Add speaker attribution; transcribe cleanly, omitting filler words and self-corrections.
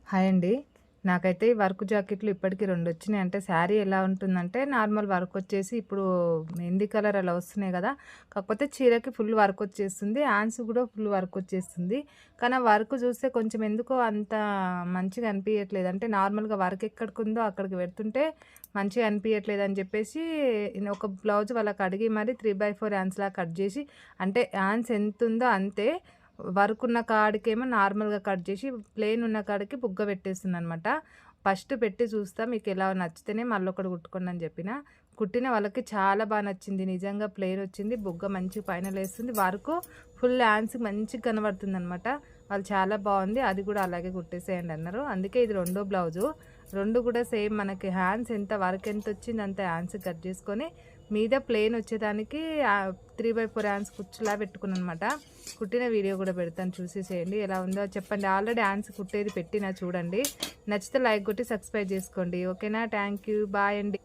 Speaker 1: Hi అండి. నాకైతే ఈ వర్క్ జాకెట్లు ఇప్పటికి 2 వచ్చినాయి. అంటే శారీ ఎలా ఉంటుందంటే నార్మల్ వర్క్ వచ్చేసి ఇప్పుడు మెహందీ కలర్ అలా వస్తున్నాయి గదా! కాకపోతే చీరకి ఫుల్ వర్క్ వచ్చేస్తుంది. హ్యాండ్స్ గూడా ఫుల్ వర్క్ వచ్చేస్తుంది. కానీ ఆ వర్క్ చూస్తే కొంచెం ఎందుకో అంత మంచిగా అనిపియట్లేదు. అంటే నార్మల్‌గా వర్క్ ఎక్కడికుందో అక్కడికి పెడుతుంటే మంచిగా అనిపియట్లేదని జెప్పేసి ఒక బ్లౌజ్ వాళ్ళకి అడిగి మరి 3/4 హ్యాండ్స్‌లా కట్ జేసి అంటే హ్యాండ్స్ ఎంతుందో అంతే వర్క్ ఉన్న కాడికేమో నార్మల్‌గా కట్ జేసి, ప్లెయిన్ ఉన్న కాడికి బుగ్గ పెట్టేస్తున్నాననమాట. ఫస్ట్ పెట్టి చూస్తా మీకెలా నచ్చితేనే మళ్ళొకటి కుట్టుకోండి అని జెప్పిన. కుట్టిన వాళ్ళకి చాలా నచ్చింది. నిజంగా ప్లెయిన్ వచ్చింది. బుగ్గ మంచిగా పైన లేస్తుంది. వర్కు ఫుల్ హ్యాండ్స్‌కి మంచిగా కనబడుతుందనమాట. వాళ్ళు చాలా బావుంది. అది గూడా అలాగే కుట్టేసేయండి అన్నారు. అందుకే ఇది రెండో బ్లౌజు. 2 గూడా సేమ్ మనకి హ్యాండ్స్ ఎంత వర్క్ ఎంతొచ్చింది అంత హ్యాండ్స్ కట్ జేసుకొని, మీద ప్లెయిన్ వచ్చేదానికి 3/4 హ్యాండ్స్ కుచ్చులా పెట్టుకున్నాననమాట. కుట్టిన వీడియో కూడా పెడతాను చూసేసేయండి. ఎలా ఉందో చెప్పండి. ఆల్రెడీ హ్యాండ్స్ కుట్టేది పెట్టినా చూడండి. నచ్చితే లైక్ కొట్టి సబ్స్క్రైబ్ చేసుకోండి. ఓకేనా? Thank you. బాయ్ అండి.